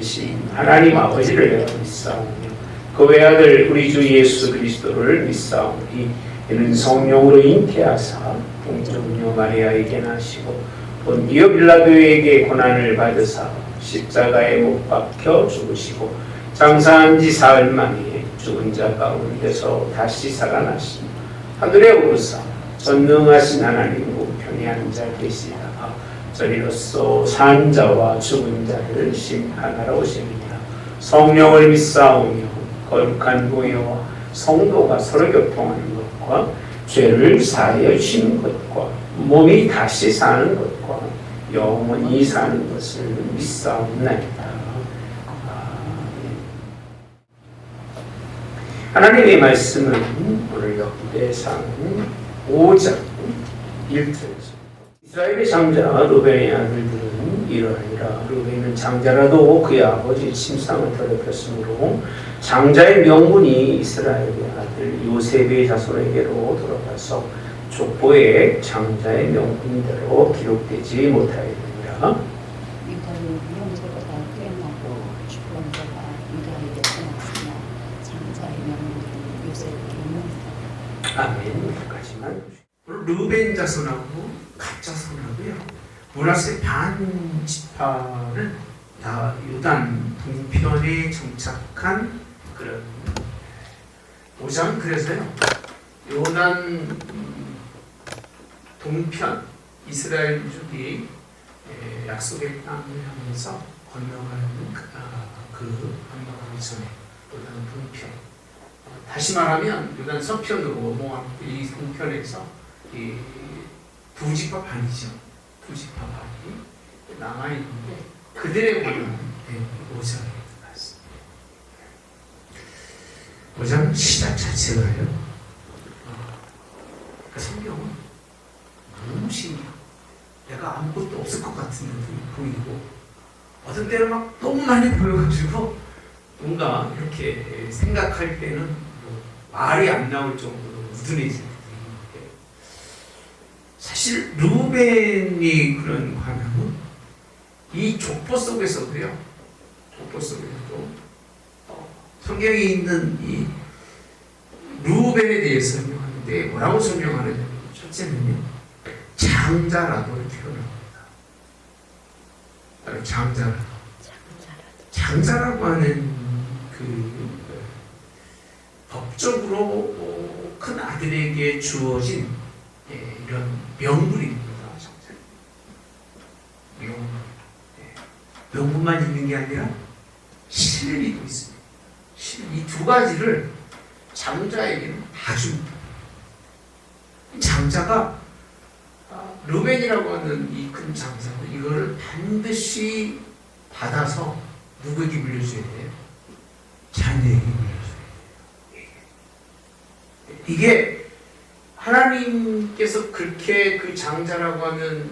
되신 하나님 아버지를 내가 믿사오며 그 외아들 우리 주 예수 그리스도를 믿사오니 이는 성령으로 잉태하사 동정녀 마리아에게 나시고 본디오 빌라도에게 고난을 받으사 십자가에 못 박혀 죽으시고 장사한 지 사흘 만에 죽은 자 가운데서 다시 살아나시며 하늘에 오르사 전능하신 하나님 우편에 앉아 계시다가 저리로서 산 자와 죽은 자를 심판하러 오시느니라. 성령을 믿사오며 거룩한 교회와 성도가 서로 교통하는 것과 죄를 사하여 주시는 것과 몸이 다시 사는 것과 영원히 사는 것을 믿사옵나이다. 하나님의 말씀은 오늘 역대상 5장 1절에서 이스라엘의 장자 루벤의 아들들은 이러하니라. 루벤은 장자라도 그의 아버지 침상을 더럽혔으므로 장자의 명분이 이스라엘의 아들 요셉의 자손에게로 돌아가서 족보에 장자의 명분대로 기록되지 못하였느니라. 아멘. 여기까지만. 루벤 자손하고 갓 자손하고요. 문하세 반 지파는 다 요단 동편에 정착한 그런 5장. 그래서요. 요단 동편 이스라엘족이 약속의 땅을 향해서 건너가는 건너가기 전에 요단 동편. 다시 말하면 요단 서편으로 넘어갈 때 이 동편에서 이 두 지파 반이죠. 두 지파 반이 남아있는데 그들의 관한 5장에 들어갔습니다. 5장 시작 자체가요. 성경은 너무 신기해요. 내가 아무것도 없을 것 같은 느낌이 보이고 어떤 때는 막 너무 많이 보여가지고 뭔가 이렇게 생각할 때는 뭐 말이 안 나올 정도로 무드해지는 분위기인데 사실 루벤이 그런 관함은 이 족보 속에서도요. 족보 속에서도 성경에 있는 이 루벤에 대해서 설명하는데 뭐라고 설명하느냐. 첫째는요. 장자라도 이렇게 표현합니다. 바로 장자라도. 장자라고 하는 법적으로 큰 아들에게 주어진 이런 명분입니다. 명분만 있는 게 아니라 실리도 있습니다. 이 두 가지를 장자에게는 다 줍니다. 장자가 루벤이라고 하는 이 큰 장자는 이거를 반드시 받아서 누구에게 물려줘야 돼요? 자녀에게 물려줘야 돼요. 이게 하나님께서 그렇게 그 장자라고 하는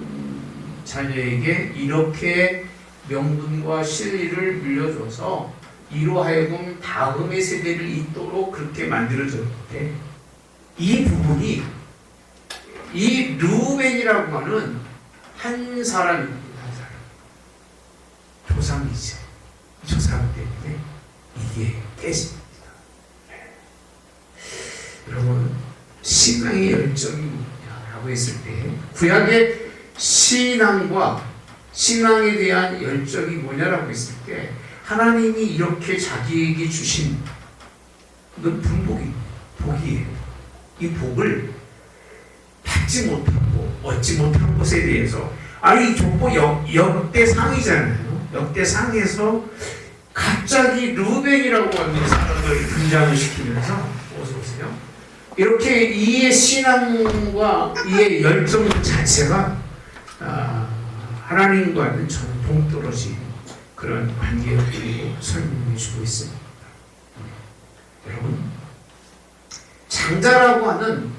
자녀에게 이렇게 명분과 실리를 물려줘서 이로 하여금 다음의 세대를 잇도록 그렇게 만들어졌는데 이 부분이 이 루벤이라고 하는 한 사람입니다. 한 사람. 조상이죠. 조상 때문에 이게 깨집니다. 여러분 신앙의 열정이 뭐냐라고 했을 때 구약의 신앙과 신앙에 대한 열정이 뭐냐라고 했을 때 하나님이 이렇게 자기에게 주신 이건 복이에요. 이 복을 받지 못하고 얻지 못한 것에 대해서 아니 족보 역대상이잖아요. 역대상에서 갑자기 루벤이라고 하는 사람을 등장을 시키면서 어서 오세요. 이렇게 이의 신앙과 이의 열정 자체가 하나님과는 전 동떨어진 그런 관계를 설명해 주고 있습니다. 여러분 장자라고 하는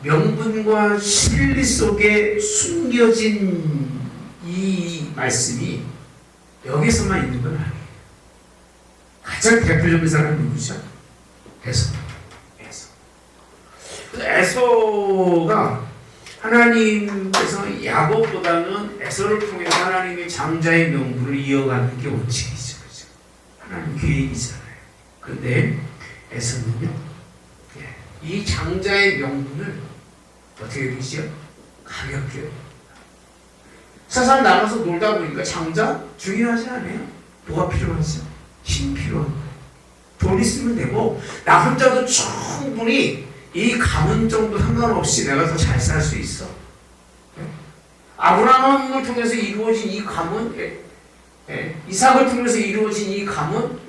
명분과 실리 속에 숨겨진 이 말씀이 여기서만 있는 건 아니에요. 가장 대표적인 사람이 누구죠? 에서. 에서가 하나님께서 야곱보다는 에서를 통해 하나님의 장자의 명분을 이어가는 게 원칙이죠. 그렇죠? 하나님 계획이잖아요. 그런데 에서는요, 이 장자의 명분을 어떻게 여기죠? 가볍게 여깁니다. 세상 나가서 놀다 보니까 장자 중요하지 않아요? 뭐가 필요하죠? 힘 필요한 거예요. 돈 있으면 되고, 나 혼자도 충분히 이 가문 정도 상관없이 내가 더 잘 살 수 있어. 아브라함을 통해서 이루어진 이 가문, 이삭을 통해서 이루어진 이 가문,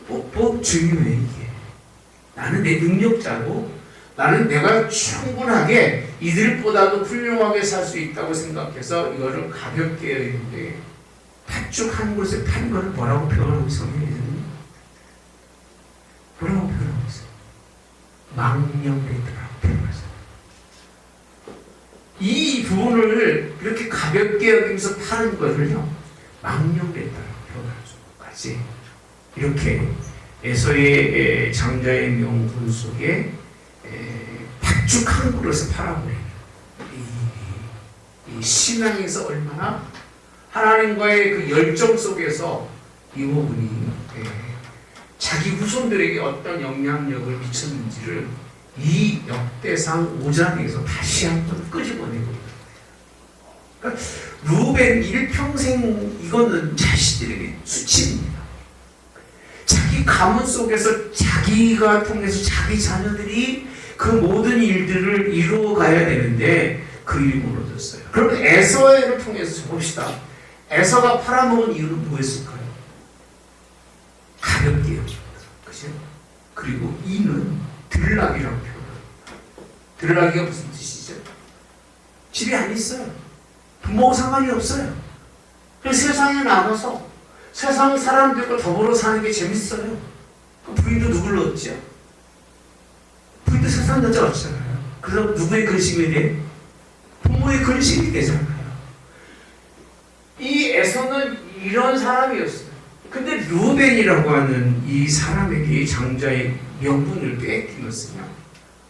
뭐 중요해 이게. 나는 내 능력자고, 나는 내가 충분하게 이들보다도 훌륭하게 살 수 있다고 생각해서 이거를 가볍게 여기는데, 팥죽 한 그릇에 판 거를 뭐라고 표현하고 있어요? 뭐라고 표현하고 있어요? 망령되더라고 표현하세요. 이 부분을 이렇게 가볍게 여기면서 파는 것을요, 망령되더라고 표현하죠. 같이 이렇게 에서의 장자의 명분 속에 팥죽 한 그릇에 팔아버리는 이 신앙에서 얼마나 하나님과의 그 열정 속에서 이 부분이 자기 후손들에게 어떤 영향력을 미쳤는지를 이 역대상 5장에서 다시 한번 끄집어내고 있는 거예요. 그러니까 루벤 일평생 이거는 자신들에게 수치입니다. 자기 가문 속에서 자기가 통해서 자기 자녀들이 그 모든 일들을 이루어가야 되는데 그 일이 무너졌어요. 그럼 에서를 통해서 봅시다. 에서가 팔아먹은 이유는 뭐였을까요? 가볍게 여깁니다. 그죠? 그리고 이는 들락이라고 표현합니다. 들락이가 무슨 뜻이죠? 집에 안 있어요. 부모하고 상관이 없어요. 그래서 세상에 나가서 세상 사람들과 더불어 사는 게 재밌어요. 부인도 누굴 얻죠? 부인도 세상 여자 없잖아요. 그래서 누구의 근심이 돼? 부모의 근심이 되잖아요. 이 에서는 이런 사람이었어요. 근데 루벤이라고 하는 이 사람에게 장자의 명분을 빼앗기면서요,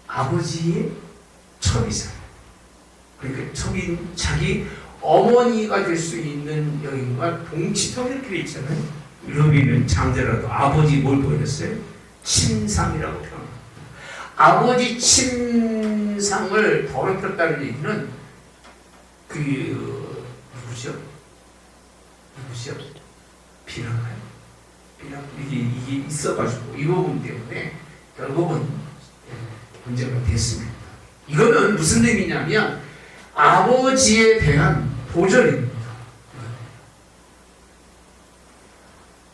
아버지의 첩이잖아요. 그러니까 첩인 자기 어머니가 될 수 있는 여인과 동치통이 이렇게 돼 있잖아요. 루벤은 장자라도 아버지 뭘 보였어요? 침상이라고 표현합니다. 아버지 침상을 더럽혔다는 얘기는 누구죠? 비난가요? 이게 있어가지고 이 부분 때문에 결국은 문제가 됐습니다. 이거는 무슨 의미냐면 아버지에 대한 도전입니다.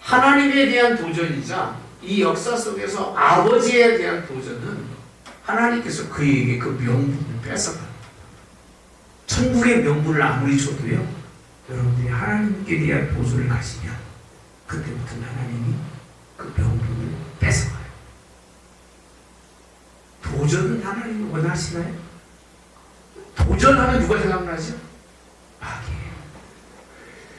하나님에 대한 도전이자 이 역사 속에서 아버지에 대한 도전은 하나님께서 그에게 그 명분을 뺏어갑니다. 천국의 명분을 아무리 줘도요, 여러분들이 하나님께 대한 도전을 가지면 그때부터는 하나님이 그 명분을 뺏어가요. 도전은 하나님이 원하시나요? 도전하면 누가 생각나죠? 마귀예요.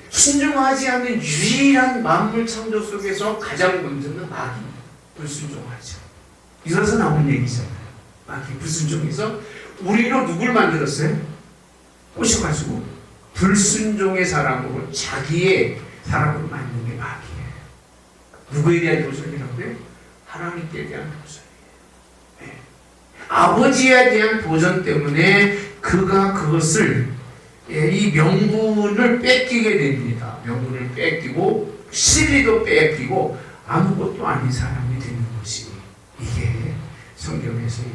순종하지 않는 유일한 만물 창조 속에서 가장 먼저는 마귀, 불순종하죠. 이래서 나온 얘기잖아요. 마귀 불순종해서 우리로 누굴 만들었어요? 꼬셔가지고 불순종의 사람으로 자기의 사람으로 만든 게 마귀예요. 누구에 대한 도전이라고요? 하나님께 대한 도전이에요. 네. 아버지에 대한 도전 때문에 그가 그것을 이 명분을 뺏기게 됩니다. 명분을 뺏기고 신리도 뺏기고 아무것도 아닌 사람이 되는 것이 이게 성경에서의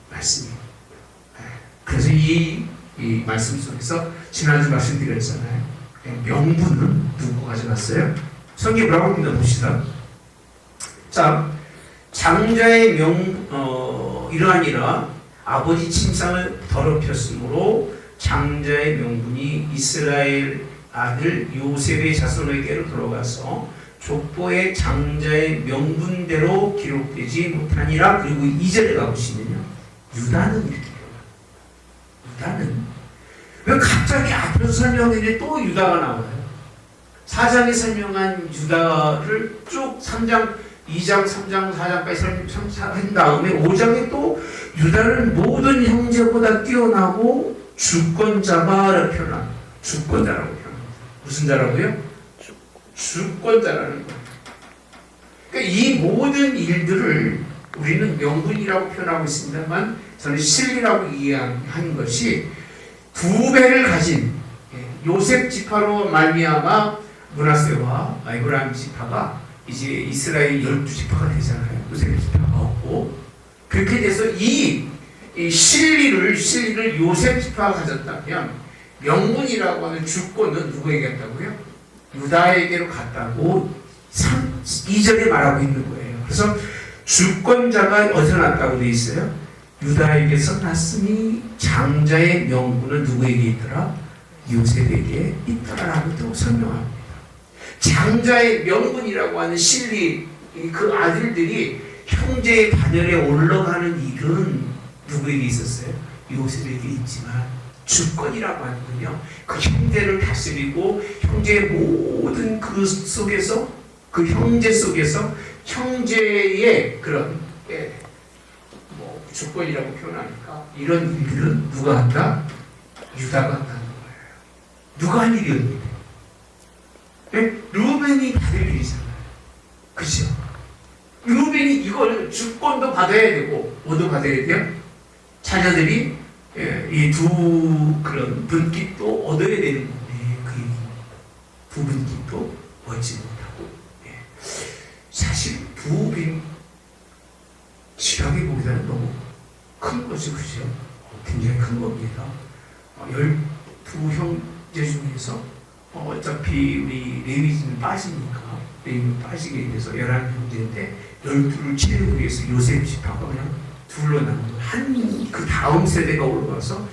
말씀입니다. 네. 그래서 이 말씀 속에서 지난주 말씀드렸잖아요. 명분은 누구 가져갔어요? 성경 뭐라고 봅시다. 자, 장자의 이러하니라 아버지 침상을 더럽혔으므로 장자의 명분이 이스라엘 아들 요셉의 자손에게로 돌아가서 족보의 장자의 명분대로 기록되지 못하니라. 그리고 2절에 가보시면요, 유다는 이렇게 유다는 왜 갑자기 앞에서 설명했는데 또 유다가 나와요? 4장에 설명한 유다를 쭉 3장, 2장, 3장, 4장까지 한 다음에 5장에 또 유다는 모든 형제보다 뛰어나고 주권자마라고 표현합니다. 주권자라고 표현합니다. 무슨 자라고요? 주권자라는 거예요. 그러니까 이 모든 일들을 우리는 명분이라고 표현하고 있습니다만 저는 실리라고 이해하는 것이 두 배를 가진 요셉 지파로 말미암아 므낫세와 에브라임 지파가 이제 이스라엘 12지파가 되잖아요. 요셉 지파가 없고 그렇게 돼서 이 실리를 요셉 지파가 가졌다면 명분이라고 하는 주권은 누구에게 갔다고요? 유다에게로 갔다고 2절에 말하고 있는 거예요. 그래서 주권자가 어디서 났다고 되어 있어요? 유다에게서 났으니 장자의 명분은 누구에게 있더라? 요셉에게 있더라라고 또 설명합니다. 장자의 명분이라고 하는 실리 그 아들들이 형제의 반열에 올라가는 일은 누구에게 있었어요? 요셉에게 있지만 주권이라고 하는 건요, 그 형제를 다스리고 형제의 모든 그 속에서 그 형제 속에서 형제의 그런 주권이라고 표현하니까 이런 일들은 누가 한다? 유다가 한다는 거예요. 누가 한 일이었는데? 르우벤이 받을 일이잖아요. 그죠? 르우벤이 이걸 주권도 받아야 되고 뭐도 받아야 돼요? 자녀들이 이 두 그런 분깃도 얻어야 되는 건데 그 두 분깃도 얻지 못하고 사실 두 지각해 보기에는 너무 큰 거죠, 그죠? 굉장히 큰 겁니다. 12 형제 중에서 어차피 우리 레위는 빠지니까 레위는 빠지게 돼서 11형제인데 12를 채우기 위해서 요셉 지파가 그냥 둘로 나누고 그 다음 세대가 올라와서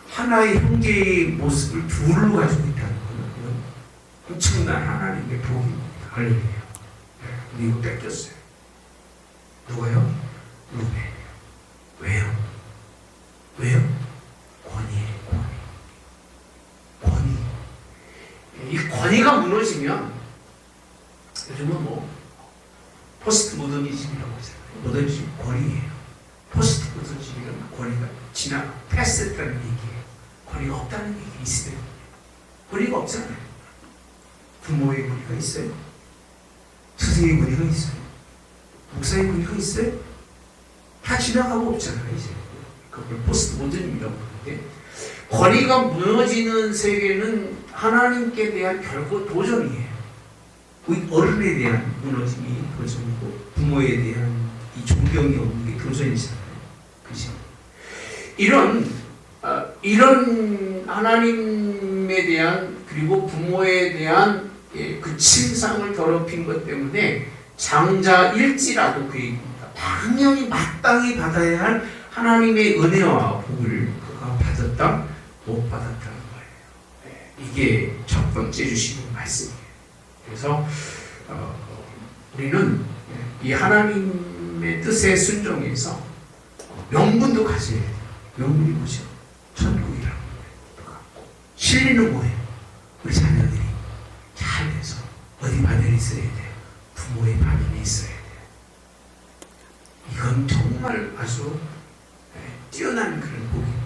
하나의 형제의 모습을 둘로 가지고 있다는 거는 엄청난 하나님의 복입니다. 할렐루야. 근데 이거 뺏겼어요. 누가요? 루벤. 왜요? 권위. 이 권위가 무너지면 요즘은 포스트 모더니즘이라고 하잖아요. 모더니즘 권위예요. 포스트 모더니즘이란 권위가 패스했다는 얘기예요. 권위가 없다는 얘기 있어요. 권위가 없잖아요. 부모의 권위가 있어요. 스승의 권위가 있어요. 목사의 권위가 있어요. 다 지나가고 없잖아요. 이제 그걸 포스트 모더니즘이라고 하는데 권위가 무너지는 세계는 하나님께 대한 결코 도전이에요. 어른에 대한 무너짐이 도전이고 부모에 대한 이 존경이 없는 게 도전이잖아요. 그죠? 이런 하나님에 대한 그리고 부모에 대한 그 침상을 더럽힌 것 때문에 장자일지라도 그 얘기입니다. 당연히 마땅히 받아야 할 하나님의 은혜와 복을 그가 받았다, 못 받았다는 거예요. 이게 첫 번째 주시는 말씀이에요. 그래서 우리는 이 하나님의 뜻에 순종해서 명분도 가져야 돼요. 명분이 뭐죠? 천국이라는 거예요. 실리는 뭐예요? 우리 자녀들이 잘 돼서 어디 반열에 있어야 돼요? 부모의 반열에 있어야 돼요. 이건 정말 아주 뛰어난 그런 복입니다.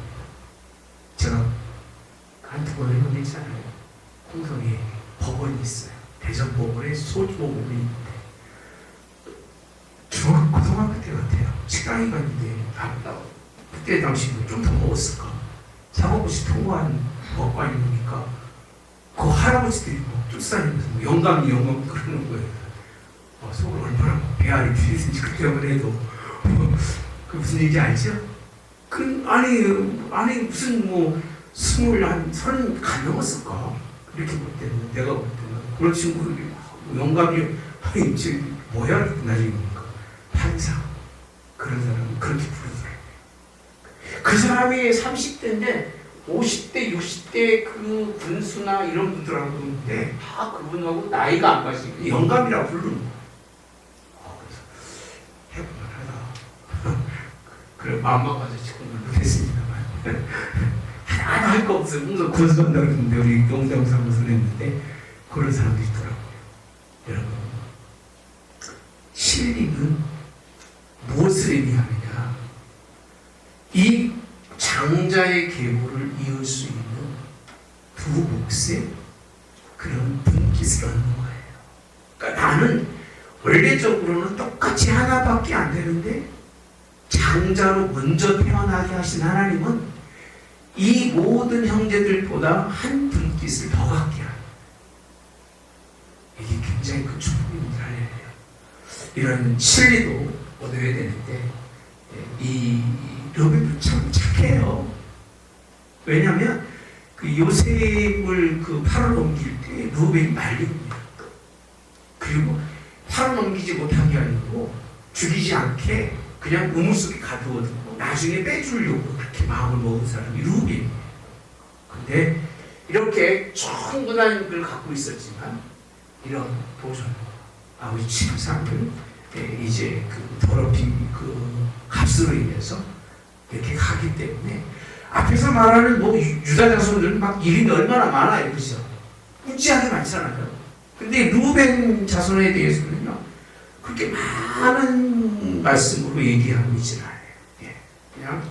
제가 한두 번을 보냈잖아요. 홍성에 법원이 있어요. 대전법원에 소주법원이 있는데 고등학교 때 같아요. 식당에 갔는데 그때 당시는 좀 더 먹었을까? 사법고시 통과한 법관이 보니까 그 할아버지들이 쫓아다니면서 영감 그러는 거예요. 속을 얼마나 배알이 뒤에서인지 그때만 해도 그 무슨 얘기인지 알죠? 아니 무슨 30 가능했을까? 이렇게 볼 때는 내가 볼 때는 그런 친구들이 영감이 뭐야? 나중에 보니까 판사 그런 사람은 그렇게 부르더라고요. 그 사람이 30대인데 50대, 60대 그 군수나 이런 분들하고 그러는데 다 그분하고 나이가 안 맞으니까 영감이라고 부르는 거예요. 그래서 해볼만하다. 그래 마음만 가지고 지금 놀랬습니다만 하나도 할 거 없어요. 무슨 군수한다고 그러는데 우리 영장사무소 했는데 그런 사람도 있더라고요. 여러분 실리는 무엇을 의미하느냐? 이 장자의 계보를 이을 수 있는 두 몫의 그런 분깃을 얻는 거예요. 그러니까 나는 원래적으로는 똑같이 하나밖에 안 되는데 장자로 먼저 태어나게 하신 하나님은 이 모든 형제들보다 한 분깃을 더 갖게 하는, 이게 굉장히 큰 축복입니다. 이런 진리도 얻어야 되는데 이 르벤도 참 착해요. 왜냐하면 그 요셉을 그 팔을 넘길 때 르벤이 말립니다. 그리고 팔을 넘기지 못하게 하려고 죽이지 않게 그냥 우물 속에 가두어두고 나중에 빼주려고 그렇게 마음을 먹은 사람이 르벤이에요. 근데 이렇게 충분한 걸 갖고 있었지만 이런 도전, 아버지 침상을 이제 그 더럽힌 그 값으로 인해서 이렇게 가기 때문에 앞에서 말하는 뭐 유다 자손들은 막 이름이 얼마나 많아요, 그죠? 무지하게 많잖아요. 근데 루벤 자손에 대해서는요 그렇게 많은 말씀으로 얘기하고 있지는 않아요. 예. 그냥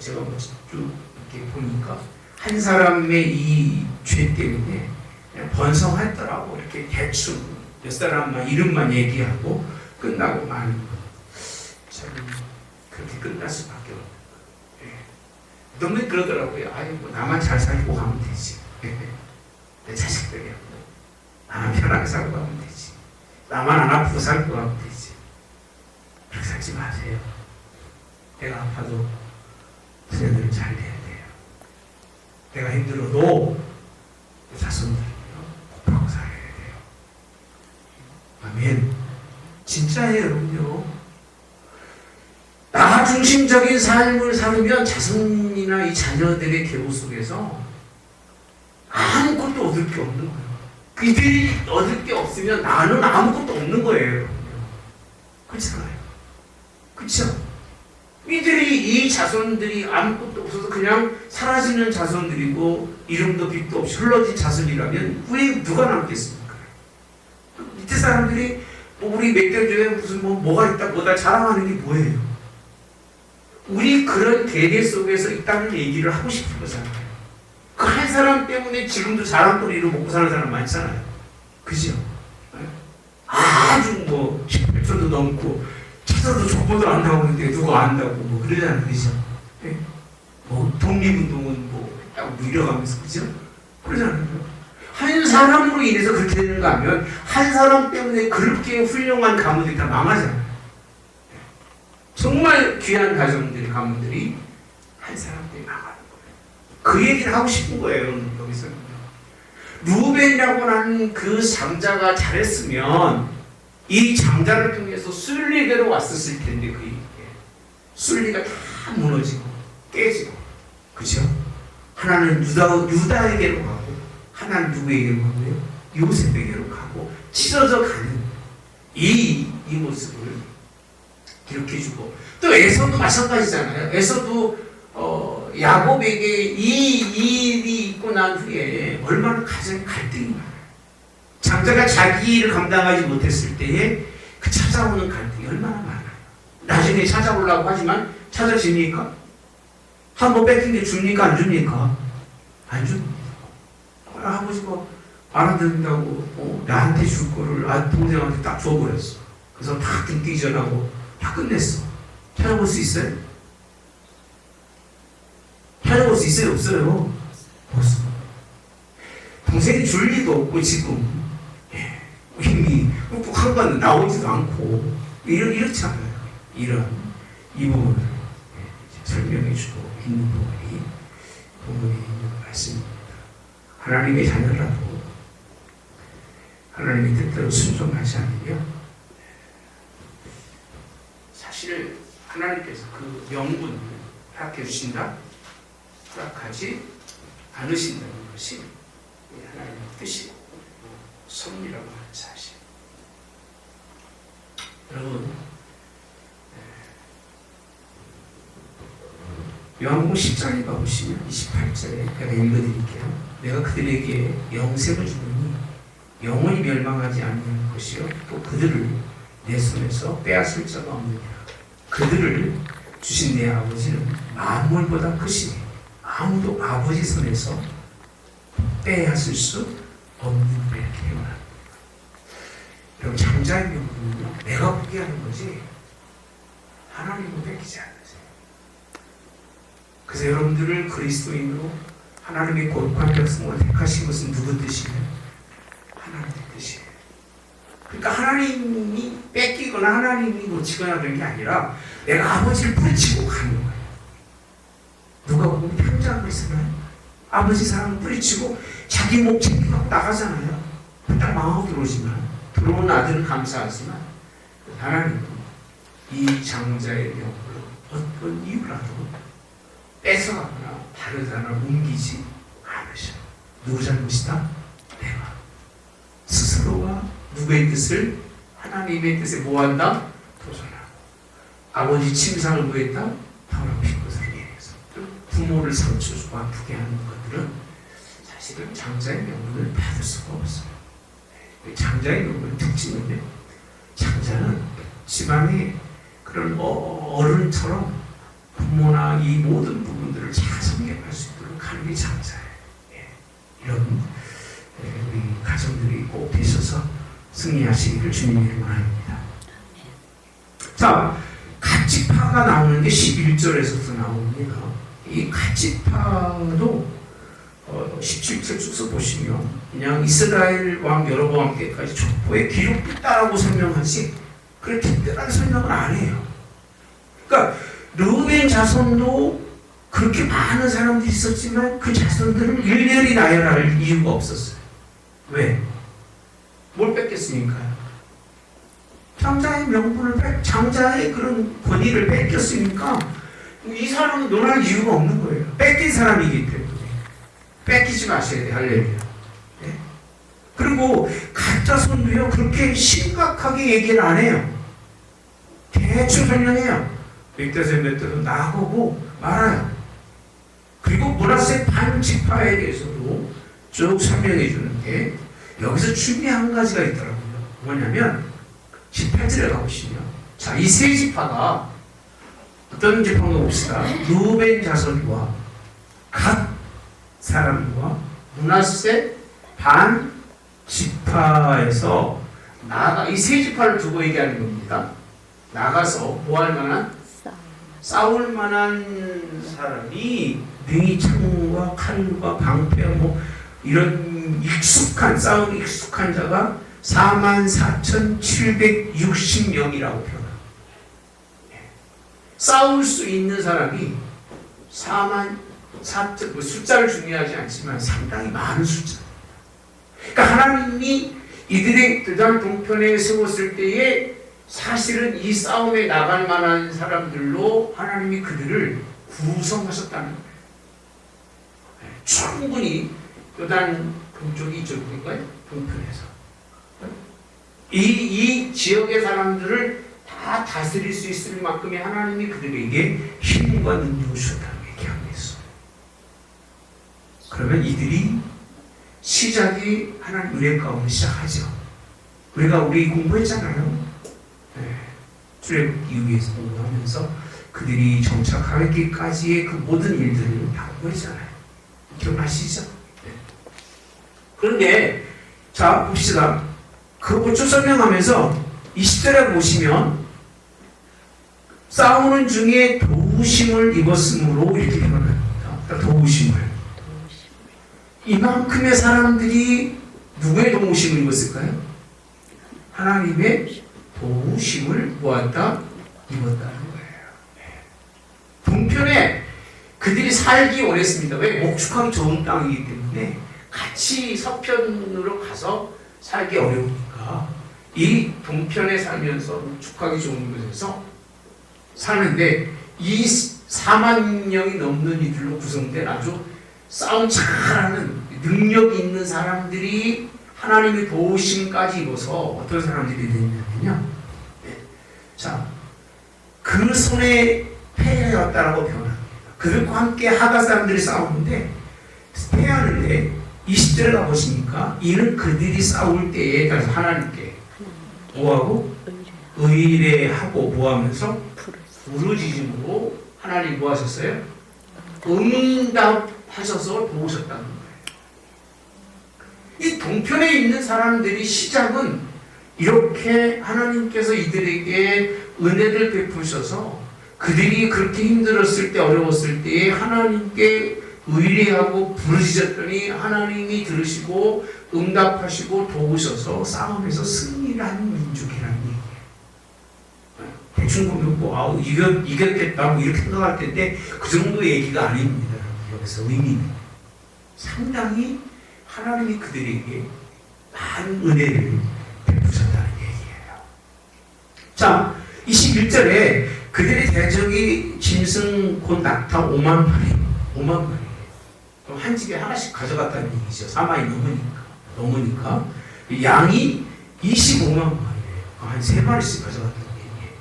제가 쭉 이렇게 보니까 한 사람의 이 죄 때문에 그냥 번성했더라고. 이렇게 대충 몇 사람만 이름만 얘기하고 끝나고 마는 거. 참 그렇게 끝날 수밖에 없는 거. 예. 너무 그러더라고요. 아니 뭐 나만 잘 살고 가면 되지. 내 자식들이야. 나만 편하게 살고 가면 되지. 나만 안 아프고 살고 가면 되지. 그렇게 살지 마세요. 내가 아파도 자녀들은 잘 돼야 돼요. 내가 힘들어도 자손들은요 복하고 살아야 돼요. 아멘. 진짜예요, 여러분요. 나 중심적인 삶을 살으면 자손이나 이 자녀들의 계보 속에서 아무것도 얻을 게 없는 거예요. 그들이 얻을 게 없으면 나는 아무것도 없는 거예요. 그렇잖아요. 그렇죠? 이들이 이 자손들이 아무것도 없어서 그냥 사라지는 자손들이고 이름도 빛도 없이 흘러진 자손이라면 왜 누가 남겠습니까? 밑에 사람들이 뭐 우리 멧돼지에 무슨 뭐가 있다 뭐다 자랑하는 게 뭐예요? 우리 그런 대대 속에서 있다는 얘기를 하고 싶은 거잖아요. 그 한 사람 때문에 지금도 자랑거리로 먹고 사는 사람 많잖아요. 그죠? 아주 뭐 18초도 넘고 찾아도 족보도 안 나오는데 누가 안다고 뭐 그러잖아요. 그죠? 네? 뭐 독립운동은 뭐 밀어가면서 그죠? 그러잖아요. 한 사람으로 인해서 그렇게 되는가 하면 한 사람 때문에 그렇게 훌륭한 가문들이 다 망하잖아요. 정말 귀한 가정들이 가문들이 한 사람 때문에 망하는 거예요. 그 얘기를 하고 싶은 거예요. 여기서는 루벤이라고 하는 그 장자가 잘했으면 이 장자를 통해서 순리대로 왔었을 텐데 그 얘기에 순리가 다 무너지고 깨지고 그죠? 하나는 유다에게로 가고 하나는 누구에게로 가고요? 요셉에게로 가고 찢어져 가는 이 모습을 기록해주고 또 에서도 마찬가지잖아요. 에서도 야곱에게 이 일이 있고 난 후에 얼마나 가정에 갈등이 많아요. 장자가 자기 일을 감당하지 못했을 때에 그 찾아오는 갈등이 얼마나 많아요. 나중에 찾아오려고 하지만 찾아집니까? 한번 뺏긴 게 줍니까? 안 줍니까? 안 줍니다. 아버지가 알아듣는다고 나한테 줄 거를 동생한테 딱 줘버렸어. 그래서 다 등기 이전하고 다 끝냈어. 찾아볼 수 있어요? 찾아볼 수 있어요? 없어요? 없어. 동생이 줄 리도 없고 지금 이미 꾹꾹한 건 나오지도 않고 이렇지 않아요. 이 부분을 설명해 주고 있는 부분이 있는 말씀입니다. 하나님의 자녀라도 하나님의 뜻대로 순종하지 않으면 사실 하나님께서 그 명분을 허락해 주신다, 허락하지 않으신다는 것이 하나님의 뜻이고 섭리라고 하는 사실. 여러분, 요한복음 10장에 가보시면 28절에 제가 읽어드릴게요. 내가 그들에게 영생을 주노니 영원히 멸망하지 않는 것이요 또 그들을 내 손에서 빼앗을 자가 없느니라. 그들을 주신 내 아버지는 만물보다 크시니 아무도 아버지 손에서 빼앗을 수 없는 이렇게 말합니다. 그럼 장자의 명분은요, 내가 포기하는 거지 하나님은 뺏기지 않으세요. 그래서 여러분들을 그리스도인으로 하나님의 거룩한 백성을 택하신 것은 누구 뜻이에요? 하나님의 뜻이에요. 그러니까 하나님이 뺏기거나 하나님이 놓치거나 그런 게 아니라 내가 아버지를 뿌리치고 가는 거예요. 누가 보면 편지하고 있으면 아버지 사랑을 뿌리치고 자기 목 챙기고 나가잖아요. 딱 망하고 들어오지만 들어온 아들은 감사하지만 하나님은 이 장자의 명으로 어떤 이유라도 뺏어가거나 다른 사람을 옮기지 않으셔. 누구 잘못이다? 내가 스스로가 누구의 뜻을 하나님의 뜻에 뭐한다? 도전하고 아버지 침상을 뭐했다? 더럽힌 것을 인해서 부모를 상처 주고 아프게 하는 것들은 사실은 장자의 명분을 받을 수가 없어요. 장자의 명분의 특징은요, 장자는 집안의 그런 어른처럼 부모나 이 모든 부분들을 잘 성격할 수 있도록 하는 게 장자예요. 이런 우리 가정들이 꼭 되셔서 승리하시기를 주님의 이름으로 합니다. 자, 가치파가 나오는 게 11절에서부터 나옵니다. 이 가치파도 17절 쭉 보시면 그냥 이스라엘 왕 여로보암 때까지 족보에 기록됐다라고 설명하지 그래 특별한 설명을 안 해요. 그러니까 르우벤 자손도 그렇게 많은 사람들이 있었지만 그 자손들을 일일이 나열할 이유가 없었어요. 왜? 뭘 뺏겼으니까요. 장자의 명분을 장자의 그런 권위를 뺏겼으니까 이 사람은 논할 이유가 없는 거예요. 뺏긴 사람이기 때문에. 뺏기지 마셔야 돼. 할렐루야. 네? 그리고 가짜 손도요 그렇게 심각하게 얘기를 안 해요. 대충 설명해요. 몇 대서 나가고 말아요. 그리고 므낫세 반지파에 대해서도 쭉 설명해 주는데 여기서 중요한 한 가지가 있더라고요. 뭐냐면 18절에 가보시면 자, 이 세 지파가 어떤 지파인가 봅시다. 르우벤 자손과 각 사람과 므낫세 반 지파에서 나가 이 세 지파를 두고 얘기하는 겁니다. 나가서 뭐 할 만한 싸울 만한 사람이 능히 창과 칼과 방패 뭐 이런 익숙한 싸움 익숙한 자가 44,760명이라고 표현합니다. 싸울 수 있는 사람이 44,000 뭐 숫자를 중요하지 않지만 상당히 많은 숫자. 그러니까 하나님이 이들의 그다음 동편에 세웠을 때에 사실은 이 싸움에 나갈 만한 사람들로 하나님이 그들을 구성하셨다는 거예요. 충분히 요단 동쪽이 이쪽인가요? 동편에서 이 지역의 사람들을 다 다스릴 수 있을 만큼의 하나님이 그들에게 힘과 능력을 주셨다는 얘기하고 있어요. 그러면 이들이 시작이 하나님 은혜 가운데 시작하죠. 우리 공부했잖아요. 출애굽기 위해서 공부하면서 그들이 정착하기까지의 그 모든 일들을 다 공부했잖아요. 기억나시죠? 네. 그런데 자 봅시다. 그거 쭉 설명하면서 20절에 보시면 싸우는 중에 도우심을 입었으므로 이렇게 표현합니다. 도우심을. 이만큼의 사람들이 누구의 도우심을 입었을까요? 하나님의 도우심을 모았다 입었다는 거예요. 동편에 그들이 살기 원했습니다. 왜? 목축하기 좋은 땅이기 때문에 같이 서편으로 가서 살기 어려우니까 이 동편에 살면서 목축하기 좋은 곳에서 사는데 이 4만 명이 넘는 이들로 구성된 아주 싸움 잘하는 능력 있는 사람들이 하나님의 도우심까지 입어서 어떤 사람들이 되냐면요. 자, 그 손에 패하였다라고 표현합니다. 그들과 함께 하가 사람들이 싸우는데 패하는데 20절에 가보시니까 이는 그들이 싸울 때에 따라서 하나님께 뭐하고? 의뢰하고 뭐하면서? 부르짖음으로 하나님 뭐하셨어요? 응답하셔서 도우셨다는 거예요. 이 동편에 있는 사람들이 시작은 이렇게 하나님께서 이들에게 은혜를 베푸셔서 그들이 그렇게 힘들었을 때, 어려웠을 때에 하나님께 의뢰하고 부르짖었더니 하나님이 들으시고 응답하시고 도우셔서 싸움에서 승리를 하는 민족이라는 얘기예요. 대충 보면 뭐 이겼겠다 뭐 이렇게 생각할 텐데 그 정도 얘기가 아닙니다. 여기서 의미는 상당히 하나님이 그들에게 많은 은혜를 베푸셨다는 얘기예요. 자, 21절에 그들의 대적이 짐승 곧 낙타 5만 마리. 그럼 한 집에 하나씩 가져갔다는 얘기죠. 4만이 넘으니까. 양이 25만 마리예요. 한 3마리씩 가져갔다는 얘기예요.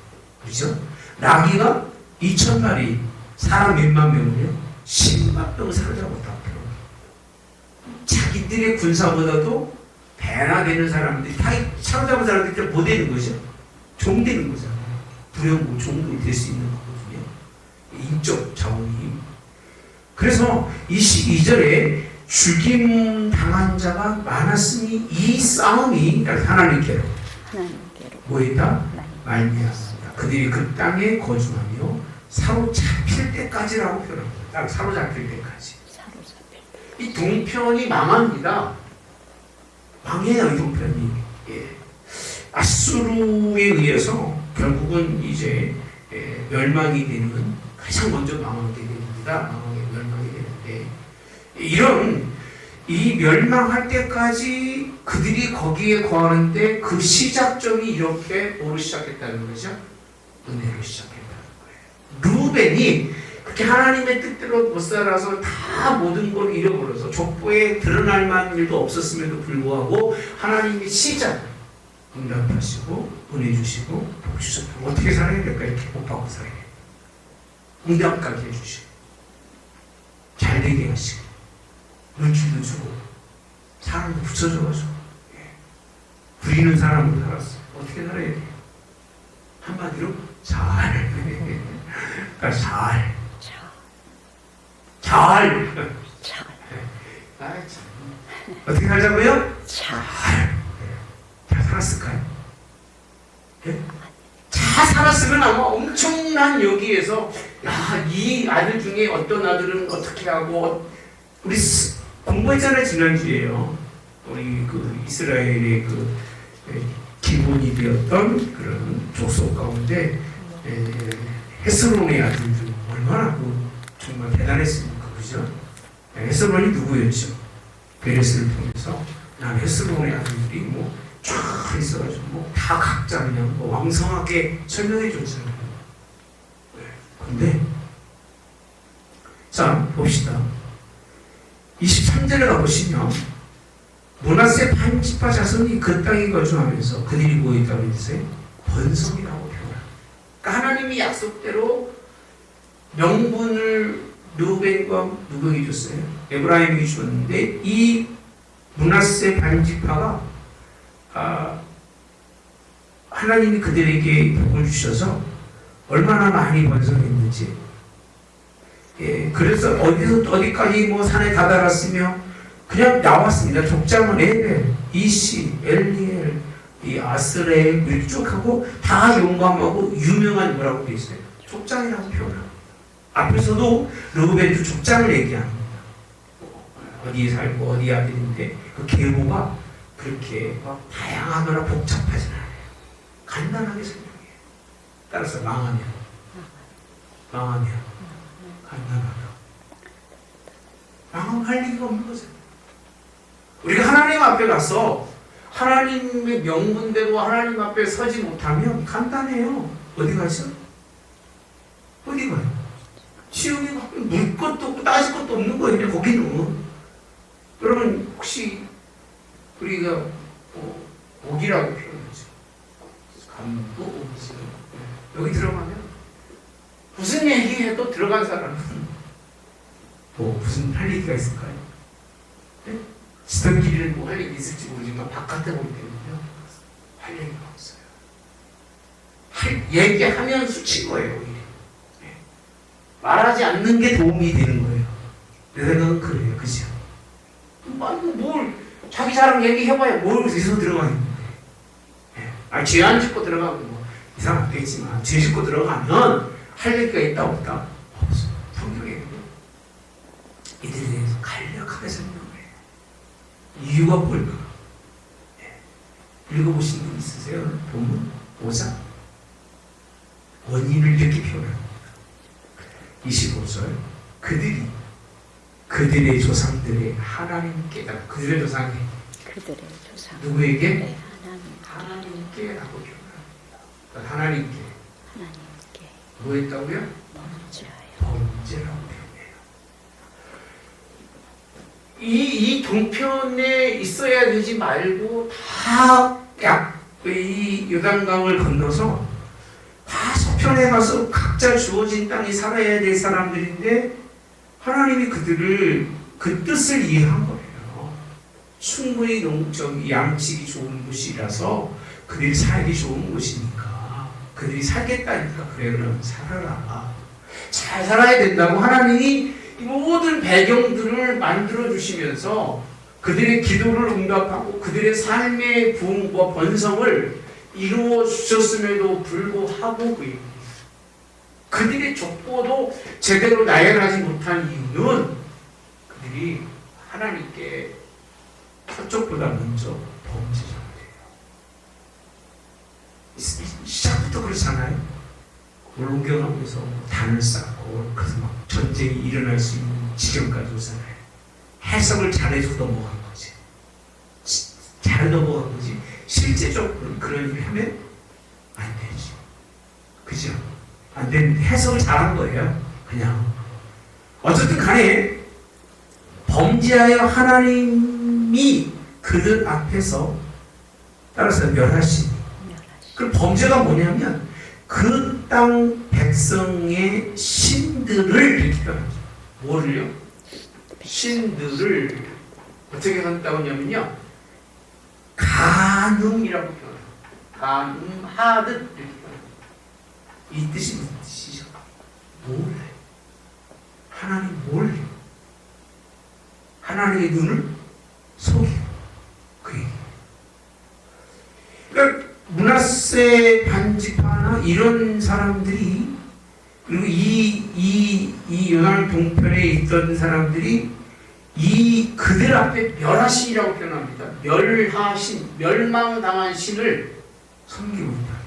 그렇죠? 나귀가 2,000마리, 사람 몇만 명을요? 10만 명을 사로잡았다. 자기들의 군사보다도 배나 되는 사람들이 다 사로잡은 사람들이 뭐 되는 거죠? 종 되는 거잖아요. 부령고 종도 될 수 있는 거거든요. 인적 자원이. 그래서 22절에 죽임 당한 자가 많았으니 이 싸움이 하나님께로 뭐했다? 말미암았다. 그들이 그 땅에 거주하며 사로잡힐 때까지라고 표현합니다. 딱 사로잡힐 때까지. 이 동편이 망합니다. 망해요, 이 동편이. 예. 아수르에 의해서 결국은 이제 멸망이 되는, 가장 먼저 망하게 됩니다. 멸망이 되는데, 이 멸망할 때까지 그들이 거기에 거하는데 그 시작점이 이렇게 뭐로 시작했다는 거죠? 은혜로 시작했다는 거예요. 루벤이 그렇게 하나님의 뜻대로 못 살아서 다 모든 걸 잃어버려서 족보에 드러날 만한 일도 없었음에도 불구하고 하나님이 시작 응답하시고 은혜 주시고 복 주셨다. 어떻게 살아야 될까? 이렇게 복 받고 살아야 돼요. 응답까지 해주시고 잘 되게 하시고 물질도 주고 사람도 붙여줘가지고 부리는 사람으로 살았어. 어떻게 살아야 돼요? 한마디로 잘. 그러니까 잘. 어떻게 살자고요? 잘 살았을까요? 네? 잘 살았으면 아마 엄청난 여기에서 이 아들 중에 어떤 아들은 어떻게 하고 우리 공부했잖아요. 지난주에요. 우리 그 이스라엘의 그 기본이 되었던 그런 족속 가운데 헤스론의 아들들 얼마나 정말 대단했습니까? 그죠? 헤스론이 누구였죠? 베레스를 통해서 난 헤스론의 아들들이 쫙 있어가지고 다 각자 그냥 왕성하게 설명해 줬잖아요. 근데 자 봅시다. 23절에 가보시면 므낫세 반지파 자손이 그 땅에 거주하면서 그들이 모였다고 했어요. 번성이라고 표현합니다. 그러니까 하나님이 약속대로 명분을 르우벤과 누구에게 줬어요? 에브라임에게 줬는데 이 므낫세 반지파가 하나님이 그들에게 복을 주셔서 얼마나 많이 번성했는지. 그래서 어디까지 산에 다다랐으며 그냥 나왔습니다. 족장은 에벨, 이시, 엘리엘, 이 아스레엘 이렇게 쭉 하고 다 용감하고 유명한 뭐라고 되어 있어요? 족장이라고 표현합니다. 앞에서도 르우벤도 족장을 얘기합니다. 어디에 살고 어디 아들인데 그 계보가 그렇게 다양하거나 복잡하진 않아요. 간단하게 설명해요. 따라서 망하면 간단하다. 망하면 할 얘기가 없는 거죠. 우리가 하나님 앞에 가서 하나님의 명분대로 하나님 앞에 서지 못하면 간단해요. 어디 가죠? 어디 가요? 지옥에 가면 물 것도 없고 따질 것도 없는 거예요. 그냥 거기는. 여러분 혹시 우리가 옥이라고 표현하죠. 감도 옥이죠. 여기 들어가면 무슨 얘기해도 들어간 사람은 무슨 할 얘기가 있을까요? 네? 지들끼리는 할 얘기 있을지 모르지만 바깥에 보기 때문에 할 얘기가 없어요. 얘기하면 수친 거예요. 오히려. 네. 말하지 않는 게 도움이 되는 거예요. 내 생각은 그래요. 그죠? 뭘 자기 자랑 얘기해봐야 뭘 어디서 들어가는 거예요. 네. 죄 안 짓고 들어가면 뭐 이상 안 되겠지만 죄 짓고 들어가면 할 얘기가 있다 없다? 없어. 성경에는 이들에 대해서 간략하게 설명을 해요. 이유가 뭘까? 읽어보신 분 있으세요? 본문 5장 원인을 이렇게 표현합니다. 25절 그들의 조상들의 하나님께 그들의 조상이 누구에게? 네, 하나님께 라고 표현합니다. 하나님께 뭐 했다고요? 범죄라고 표현해요. 이 동편에 있어야 되지 말고 이 요단강을 건너서 다 서편에 가서 각자 주어진 땅에 살아야 될 사람들인데 하나님이 그들을 그 뜻을 이해한 거예요. 충분히 양식이 좋은 곳이라서 그들이 살기 좋은 곳이니까 그들이 살겠다니까 그래 그럼 살아라. 잘 살아야 된다고 하나님이 모든 배경들을 만들어 주시면서 그들의 기도를 응답하고 그들의 삶의 부흥과 번성을 이루어 주셨음에도 불구하고 그들의 족보도 제대로 나열하지 못한 이유는 그들이 하나님께 서쪽보다 먼저 범죄자가 돼요. 시작부터 그렇잖아요. 올옮겨가면서 단을 쌓고 그래서 막 전쟁이 일어날 수 있는 지경까지 오잖아요. 해석을 잘해서 넘어간 거지. 잘 넘어간 거지. 실제적으로 그런 일을 하면 안 되지. 그죠? 안 되는데 해석을 잘한 거예요. 그냥. 어쨌든 간에 범죄하여 하나님이 그들 앞에서 따라서 멸하시니. 그 범죄가 뭐냐면 그 땅 백성의 신들을 이렇게 표현하죠. 뭐를요? 신들을 어떻게 한다고 하냐면요. 간음이라고 표현해요. 간음하듯 이렇게 표현해요. 이 뜻이 무슨 뜻이죠? 몰래. 하나님 몰래. 하나님의 눈을 속이고 그 얘기. 그러니까 므낫세 반지파나 이런 사람들이 그리고 이 요단 동편에 있던 사람들이 이 그들 앞에 멸하신이라고 표현합니다. 멸하신, 멸망당한 신을 섬기고 있다.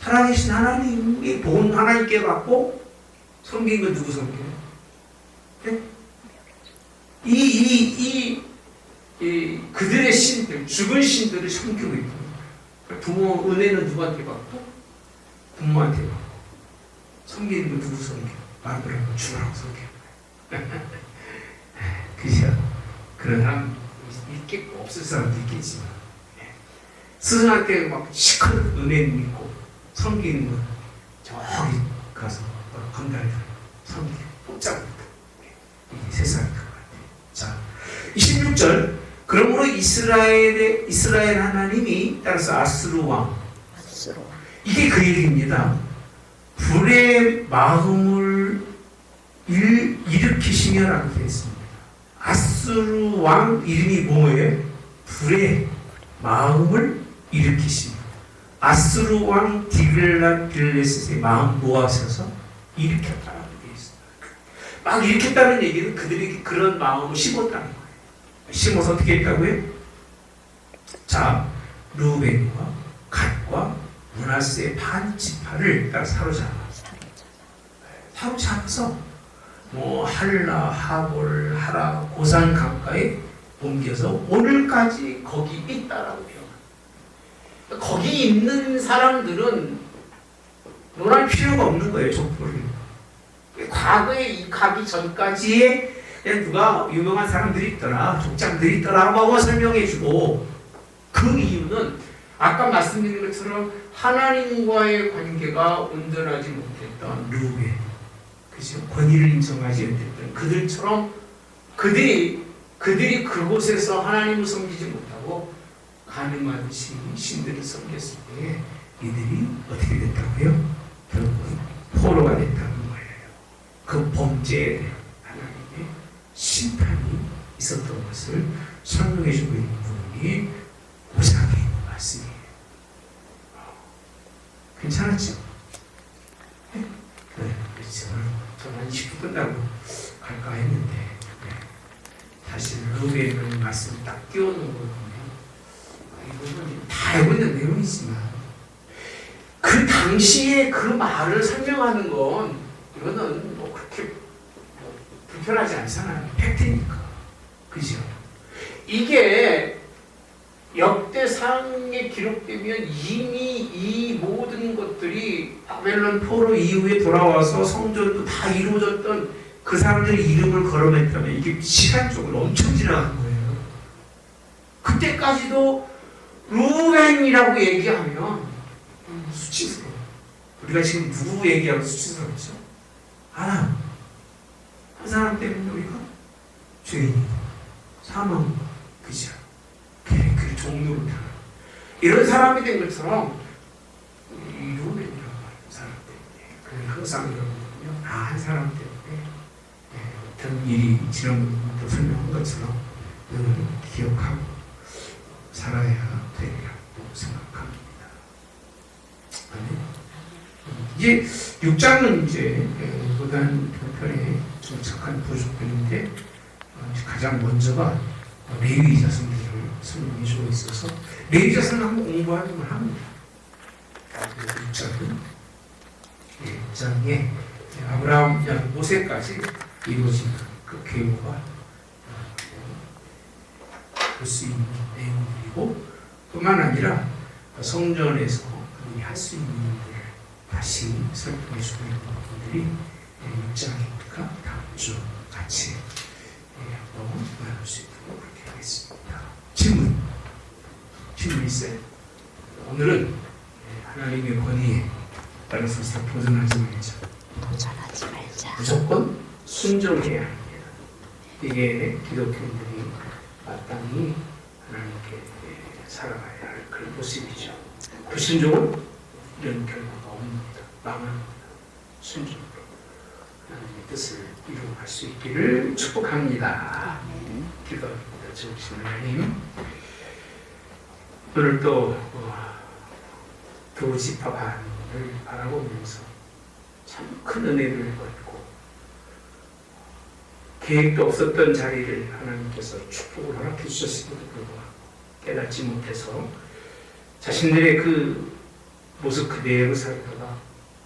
살아계신 하나님이 본 하나님께 갖고 섬긴 건 누구 섬겨요? 네? 그들의 신들, 죽은 신들을 섬기고 있다. 부모 은혜는 누구한테 받고? 부모한테 받고. 섬기는 거 누구 섬겨? 마누라고 주라고 섬겨. 그죠? 그런 사람 있겠고 없을 사람도 있겠지만 스승한테 막 시큰 은혜 믿고 섬기는 건 저기 가서 건달들 섬기고 복잡하다. 이게 세상이 그거 같아요. 자, 26절 그러므로 이스라엘 하나님이 따라서 아수르 왕 이게 그 얘기입니다. 불의 마음을 일으키시며라고 되어 있습니다. 아수르 왕 이름이 뭐예요? 불의 마음을 일으키십니다. 아수르 왕 디글랏빌레셋의 마음 모아서서 일으켰다라고 되어 있습니다. 막 일으켰다는 얘기는 그들이 그런 마음을 심었다는 거예요. 심어서 어떻게 했다고요? 자, 루벤과 갓과 므낫세의 반지파를 딱 사로잡아서 뭐 할라, 하볼, 하라, 고산 강가에 옮겨서 오늘까지 거기 있다라고 표현합니다. 거기 있는 사람들은 논할 필요가 없는 거예요, 족보를. 과거에 이 가기 전까지의 누가 유명한 사람들이 있더라, 족장들이 있더라 하고 설명해주고 그 이유는 아까 말씀드린 것처럼 하나님과의 관계가 온전하지 못했던 루벤, 그죠? 권위를 인정하지 못했던 그들처럼 그들이 그곳에서 하나님을 섬기지 못하고 가늠한 신들을 섬겼을 때 이들이 어떻게 됐다고요? 결국은 포로가 됐다는 거예요. 그 범죄에 대한 하나님의 심판이 있었던 것을 설명해 주고 있는 부분이 5장의 말씀이에요. 괜찮았죠? 네, 그렇죠. 저는 20분 끝나고 갈까 했는데 사실 루벤의 말씀을 딱 띄워놓은 걸 보면 이거는 다 알고 있는 내용이지만 그 당시에 그 말을 설명하는 건 이거는 뭐 그렇게 불편하지 않잖아요. 팩트니까. 그죠? 이게 역대상에 기록되면 이미 이 모든 것들이 바벨론 포로 이후에 돌아와서 성전도 다 이루어졌던 그 사람들의 이름을 걸어냈다면 이게 시간적으로 엄청 지나간 거예요. 그때까지도 루벤이라고 얘기하면 수치스러워. 우리가 지금 누구 얘기하고 수치스럽죠? 한 사람 때문에 우리가 죄인이고 사망, 그죠? 그 종로를 타 이런 사람이 된 것처럼 이 루벤이라고 하는 사람 때문에 항상 여러분은요 한 사람 때문에 어떤 일이 지난번부터 설명한 것처럼 늘 기억하고 살아야 되리라고 생각합니다. 이제 6장은 이제 무단 편에 정착한 부족들인데 가장 먼저가 레위 자손들을 설명해 주고 있어서 레위 자손을 한번 공부하는 걸 합니다. 6장에 아브라함, 모세까지 이루어진 그 계보가 볼 수 있는 내용들이고 뿐만 아니라 성전에서 그들이 할 수 있는 일들을 다시 설명해 주고 있는 부분들이 6장이니까 다음 주 같이 한번 나눌 수 있도록 그렇게 하겠습니다. 질문 있어요? 오늘은 하나님의 권위에 따라서 도전하지 말자. 무조건 순종해야 합니다. 이게 기독교인들이 마땅히 하나님께 살아가야 할 그런 모습이죠. 불순종은 이런 결과가 옵니다. 망합니다. 순종으로 하나님의 뜻을 이루어갈 수 있기를 축복합니다. 기도합니다. 주신 하나님, 오늘 또 두 지파반을 바라보면서 참 큰 은혜를 받고 계획도 없었던 자리를 하나님께서 축복을 허락해 주셨음에도 불구하고 깨닫지 못해서 자신들의 그 모습 그대로 살다가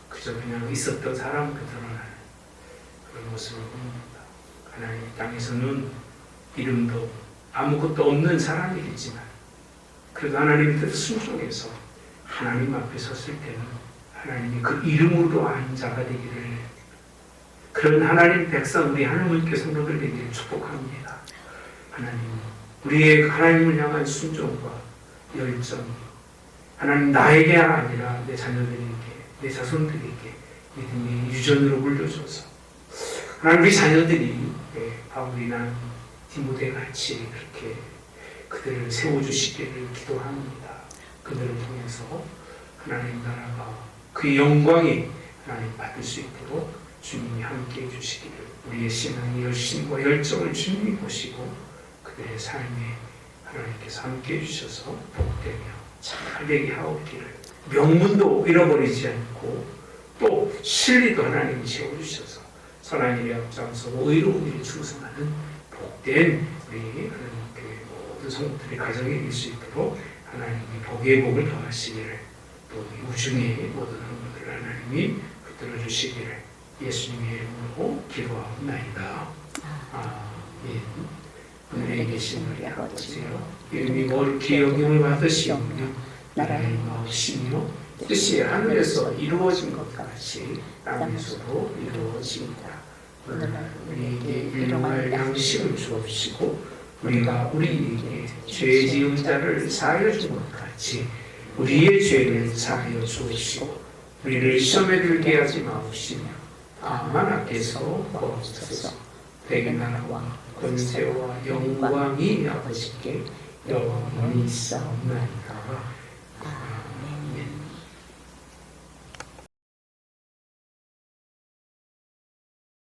그저 그냥 있었던 사람 그대로 하는 그런 모습을 봅니다. 하나님 땅에서는 이름도 아무것도 없는 사람이겠지만 그래도 하나님 뜻을 순종해서 하나님 앞에 섰을 때는 하나님이 그 이름으로 아는 자가 되기를, 그런 하나님 백성 우리 하나님께 성도들 되기를 축복합니다. 하나님, 우리의 하나님을 향한 순종과 열정, 하나님 나에게 아니라 내 자녀들에게, 내 자손들에게 믿음의 유전으로 물려줘서 하나님 우리 자녀들이 바울이나 디모데 같이 그렇게 그들을 세워주시기를 기도합니다. 그들을 통해서 하나님 나라가 그 영광이 하나님 받을 수 있도록 주님이 함께해 주시기를, 우리의 신앙의 열심과 열정을 주님이 보시고 그들의 삶에 하나님께서 함께해 주셔서 복되며 잘되게 하옵기를, 명문도 잃어버리지 않고 또 실리도 하나님이 채워주셔서 선한 일에 앞장서고 의로운 일에 충성하는 복된 우리 하나님께 모든 성도들의 가정에 있을 수 있도록 하나님이 복의 복을 더하시기를, 또 우중의 모든 성도들 하나님이 붙들어 주시기를 예수님의 이름으로 기도하옵나이다. 아멘. 하늘에 계신 우리 아버지여, 이름이 거룩히 여김을 받으시오며 나라의 마으시며 뜻이 하늘에서 이루어진 것 같이 땅에서도 이루어집니다. 오늘날 우리에게 일용할 양식을 주옵시고 우리가 우리에게 죄 지은 자를 사하여 준 것 같이 우리의 죄를 사하여 주옵시고 우리를 시험에 들게 하지 마옵시며 다만 앞에서 거두소서. 대개 나라와 권세와 영광이 아버지께 영원히 있사옵나이다.